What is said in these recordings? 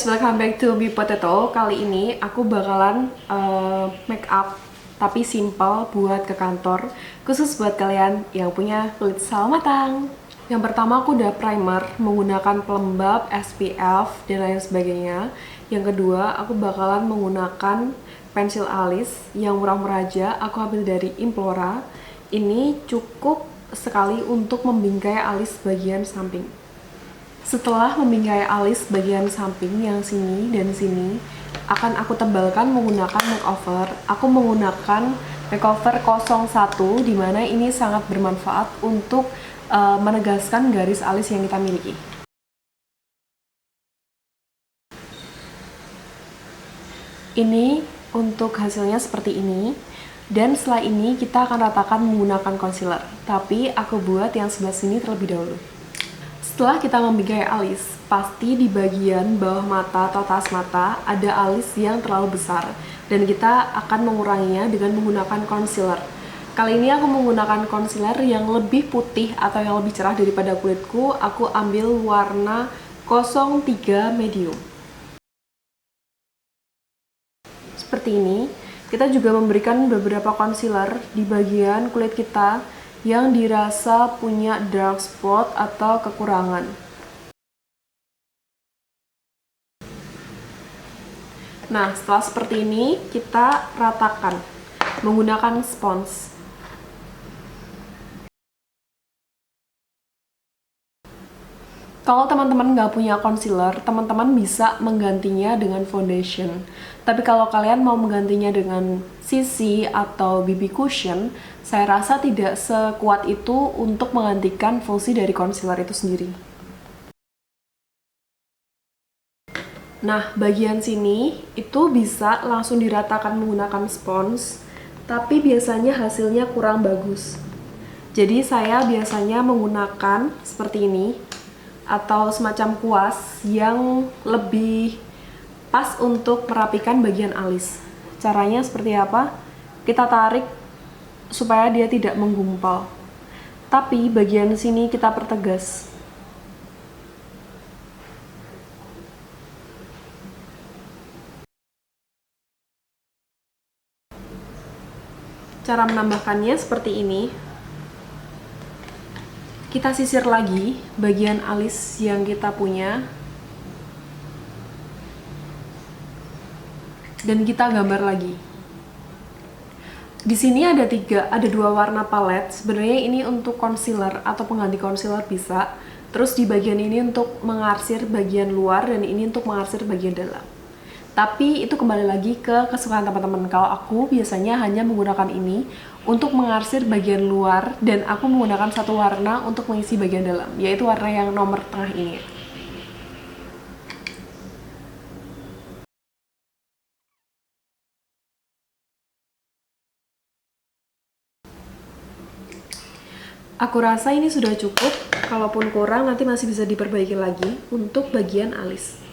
welcome back to Be Potato. Kali ini aku bakalan make up tapi simple buat ke kantor, khusus buat kalian yang punya kulit sawo matang. Yang pertama aku udah primer menggunakan pelembab, SPF, dan lain sebagainya. Yang kedua aku bakalan menggunakan pensil alis yang murah-murah aja, aku ambil dari Implora. Ini cukup sekali untuk membingkai alis bagian samping. Setelah membingkai alis bagian samping yang sini dan sini, akan aku tebalkan menggunakan makeover. Aku menggunakan makeover 01, dimana ini sangat bermanfaat untuk menegaskan garis alis yang kita miliki. Ini untuk hasilnya seperti ini. Dan setelah ini kita akan ratakan menggunakan concealer. Tapi aku buat yang sebelah sini terlebih dahulu. Setelah kita membingkai alis, pasti di bagian bawah mata atau atas mata ada alis yang terlalu besar, dan kita akan menguranginya dengan menggunakan concealer. Kali ini aku menggunakan concealer yang lebih putih atau yang lebih cerah daripada kulitku. Aku ambil warna 03 medium. Seperti ini. Kita juga memberikan beberapa concealer di bagian kulit kita yang dirasa punya dark spot atau kekurangan. Nah, setelah seperti ini, kita ratakan menggunakan spons. Kalau teman-teman nggak punya concealer, teman-teman bisa menggantinya dengan foundation. Tapi kalau kalian mau menggantinya dengan CC atau BB cushion, saya rasa tidak sekuat itu untuk menggantikan fungsi dari concealer itu sendiri. Nah, bagian sini itu bisa langsung diratakan menggunakan spons, tapi biasanya hasilnya kurang bagus. Jadi saya biasanya menggunakan seperti ini, atau semacam kuas yang lebih pas untuk merapikan bagian alis. Caranya seperti apa? Kita tarik supaya dia tidak menggumpal, tapi bagian sini kita pertegas. Cara menambahkannya seperti ini. Kita sisir lagi bagian alis yang kita punya, dan kita gambar lagi. Di sini ada dua warna palet. Sebenarnya ini untuk concealer atau pengganti concealer bisa. Terus di bagian ini untuk mengarsir bagian luar, dan ini untuk mengarsir bagian dalam. Tapi itu kembali lagi ke kesukaan teman-teman. Kalau aku biasanya hanya menggunakan ini untuk mengarsir bagian luar, dan aku menggunakan satu warna untuk mengisi bagian dalam, yaitu warna yang nomor tengah ini. Aku rasa ini sudah cukup. Kalaupun kurang, nanti masih bisa diperbaiki lagi untuk bagian alis.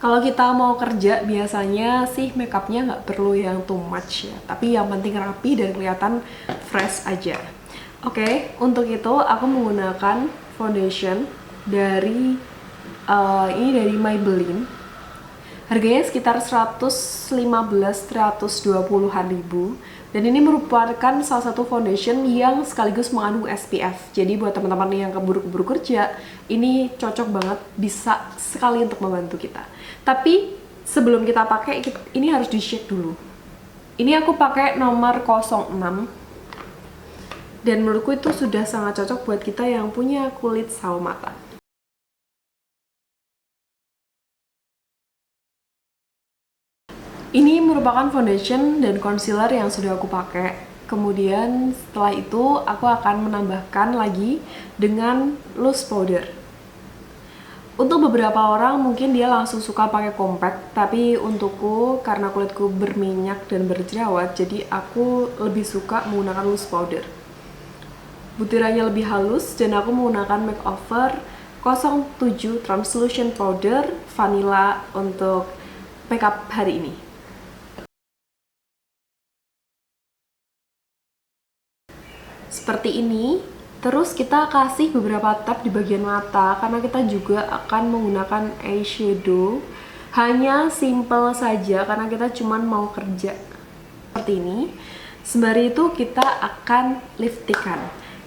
Kalau kita mau kerja, biasanya sih makeupnya nggak perlu yang too much ya, tapi yang penting rapi dan kelihatan fresh aja. Oke, untuk itu aku menggunakan foundation dari ini dari Maybelline. Harganya sekitar 115-120-an ribu. Dan ini merupakan salah satu foundation yang sekaligus mengandung SPF. Jadi buat teman-teman yang keburu-buru kerja, ini cocok banget, bisa sekali untuk membantu kita. Tapi sebelum kita pakai, ini harus di-shake dulu. Ini aku pakai nomor 06. Dan menurutku itu sudah sangat cocok buat kita yang punya kulit sawo mata. Ini merupakan foundation dan concealer yang sudah aku pakai. Kemudian setelah itu aku akan menambahkan lagi dengan loose powder. Untuk beberapa orang mungkin dia langsung suka pakai compact, tapi untukku karena kulitku berminyak dan berjerawat, jadi aku lebih suka menggunakan loose powder. Butirannya lebih halus, dan aku menggunakan makeover 07 translucent powder vanilla untuk makeup hari ini. Seperti ini. Terus kita kasih beberapa tap di bagian mata karena kita juga akan menggunakan eyeshadow. Hanya simple saja karena kita cuman mau kerja seperti ini. Sembari itu kita akan lipstikan.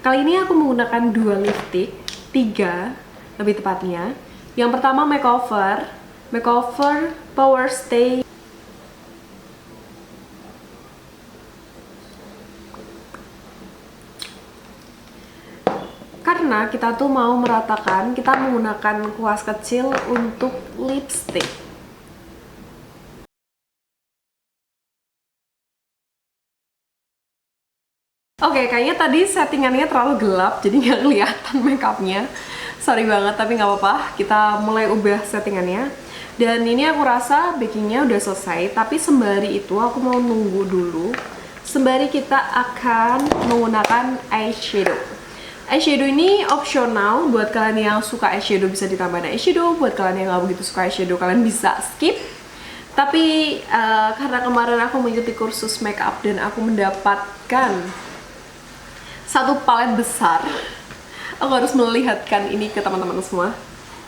Kali ini aku menggunakan 2 lipstick, 3 lebih tepatnya. Yang pertama Makeover Power Stay. Karena kita tuh mau meratakan, kita menggunakan kuas kecil untuk lipstick. Oke, kayaknya tadi settingannya terlalu gelap, jadi nggak kelihatan makeupnya. Sorry banget, tapi nggak apa-apa. Kita mulai ubah settingannya. Dan ini aku rasa bakingnya udah selesai, tapi sembari itu aku mau nunggu dulu. Sembari kita akan menggunakan eyeshadow. Eyeshadow ini opsional, buat kalian yang suka eyeshadow bisa ditambahin eyeshadow, buat kalian yang nggak begitu suka eyeshadow kalian bisa skip. Tapi karena kemarin aku mengikuti kursus makeup dan aku mendapatkan satu palet besar, aku harus melihatkan ini ke teman-teman semua.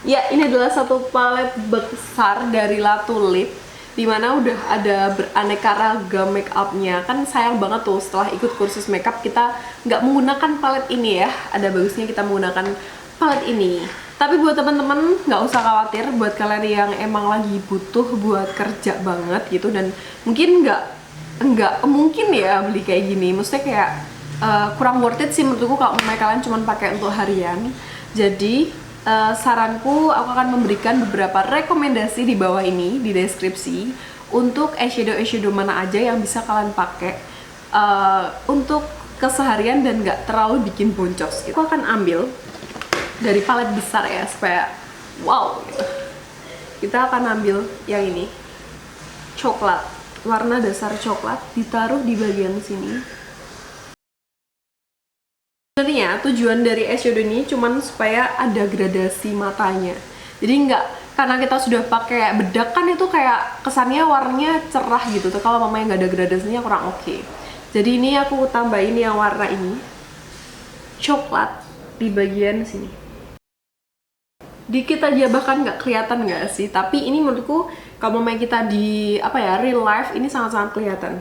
Ya, ini adalah satu palet besar dari Latu Lip, dimana udah ada beraneka ragam make upnya. Kan sayang banget tuh setelah ikut kursus makeup kita nggak menggunakan palet ini ya. Ada bagusnya kita menggunakan palet ini. Tapi buat teman-teman nggak usah khawatir, buat kalian yang emang lagi butuh buat kerja banget gitu dan mungkin nggak mungkin ya beli kayak gini. Maksudnya kayak kurang worth it sih menurutku kalau kalian cuma pakai untuk harian. Jadi saranku, aku akan memberikan beberapa rekomendasi di bawah ini di deskripsi untuk eyeshadow mana aja yang bisa kalian pakai untuk keseharian dan nggak terlalu bikin boncos gitu. Aku akan ambil dari palet besar ya supaya wow gitu. Kita akan ambil yang ini, coklat, warna dasar coklat, ditaruh di bagian sini. Sebenarnya tujuan dari eyeshadow ini cuman supaya ada gradasi matanya. Jadi karena kita sudah pakai bedak kan itu kayak kesannya warnanya cerah gitu tuh. Kalau mamanya nggak ada gradasinya kurang oke. Jadi ini aku tambahin yang warna ini, coklat di bagian sini. Dikit aja bahkan nggak kelihatan nggak sih? Tapi ini menurutku kalau mamanya kita di real life ini sangat-sangat kelihatan.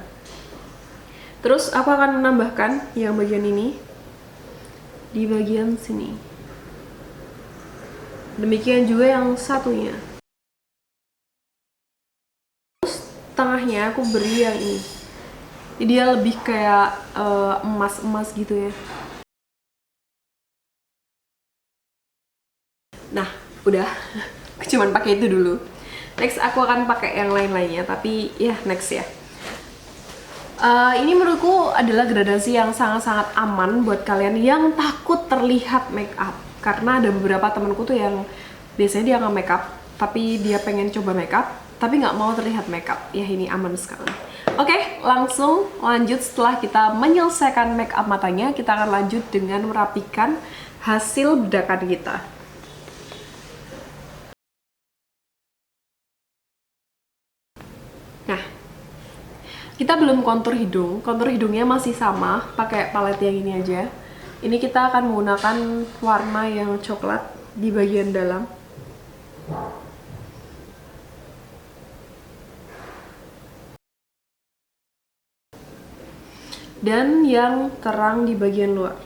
Terus aku akan menambahkan yang bagian ini di bagian sini. Demikian juga yang satunya. Terus tengahnya aku beri yang ini. Dia lebih kayak emas-emas gitu ya. Nah, udah. Cuman pakai itu dulu. Next aku akan pakai yang lain-lainnya, tapi ya next ya. Ini menurutku adalah gradasi yang sangat-sangat aman buat kalian yang takut terlihat make up. Karena ada beberapa temanku tuh yang biasanya dia nggak make up, tapi dia pengen coba make up, tapi nggak mau terlihat make up. Ya ini aman sekali. Oke, langsung lanjut. Setelah kita menyelesaikan make up matanya, kita akan lanjut dengan merapikan hasil bedakan kita. Nah, kita belum kontur hidung. Kontur hidungnya masih sama, pakai palet yang ini aja. Ini kita akan menggunakan warna yang coklat di bagian dalam. Dan yang terang di bagian luar.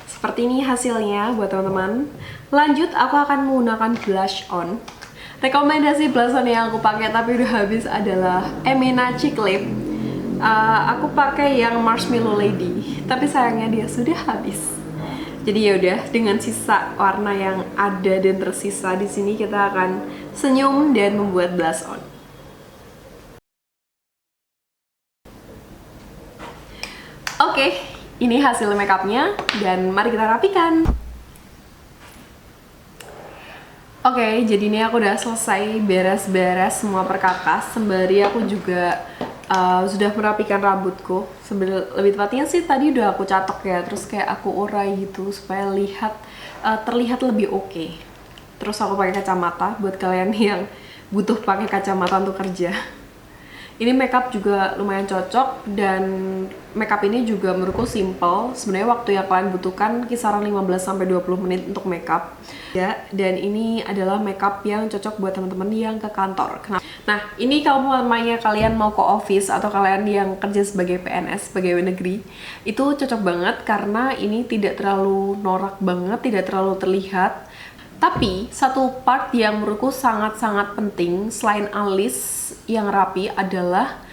Seperti ini hasilnya buat teman-teman. Lanjut, aku akan menggunakan blush on. Rekomendasi blush on yang aku pakai tapi udah habis adalah Emina Cheek Lip. Aku pakai yang Marshmallow Lady, tapi sayangnya dia sudah habis. Jadi yaudah, dengan sisa warna yang ada dan tersisa di sini kita akan senyum dan membuat blush on. Oke, ini hasil makeupnya dan mari kita rapikan. Oke, jadi ini aku udah selesai beres-beres semua perkakas. Sembari aku juga sudah merapikan rambutku. Lebih tepatnya sih tadi udah aku catok ya, terus kayak aku urai gitu supaya terlihat lebih oke. Terus aku pakai kacamata buat kalian yang butuh pakai kacamata untuk kerja. Ini makeup juga lumayan cocok, dan makeup ini juga menurutku simple. Sebenarnya waktu yang kalian butuhkan kisaran 15-20 menit untuk makeup. Ya, dan ini adalah makeup yang cocok buat teman-teman yang ke kantor. Nah, ini kalau mamanya kalian mau ke office atau kalian yang kerja sebagai PNS, pegawai negeri, itu cocok banget karena ini tidak terlalu norak banget, tidak terlalu terlihat. Tapi satu part yang menurutku sangat-sangat penting selain alis yang rapi adalah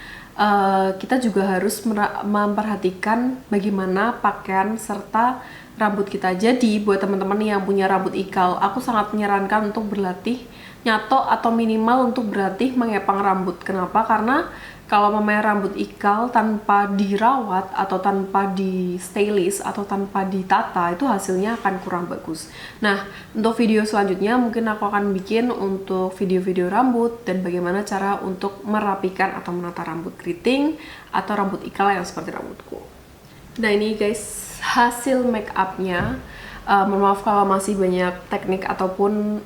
kita juga harus memperhatikan bagaimana pakaian serta rambut kita. Jadi buat teman-teman yang punya rambut ikal, aku sangat menyarankan untuk berlatih nyato atau minimal untuk berlatih mengepang rambut. Kenapa? Karena kalau memakai rambut ikal tanpa dirawat atau tanpa di stylist atau tanpa ditata, itu hasilnya akan kurang bagus. Nah, untuk video selanjutnya mungkin aku akan bikin untuk video-video rambut dan bagaimana cara untuk merapikan atau menata rambut keriting atau rambut ikal yang seperti rambutku. Nah, ini guys hasil make upnya. Mohon maaf kalau masih banyak teknik ataupun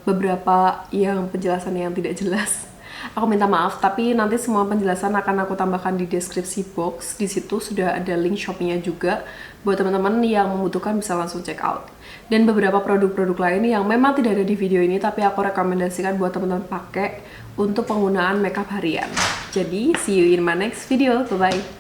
beberapa yang penjelasan yang tidak jelas. Aku minta maaf, tapi nanti semua penjelasan akan aku tambahkan di deskripsi box. Di situ sudah ada link shopee-nya juga. Buat teman-teman yang membutuhkan bisa langsung check out. Dan beberapa produk-produk lain yang memang tidak ada di video ini, tapi aku rekomendasikan buat teman-teman pakai untuk penggunaan makeup harian. Jadi, see you in my next video. Bye-bye.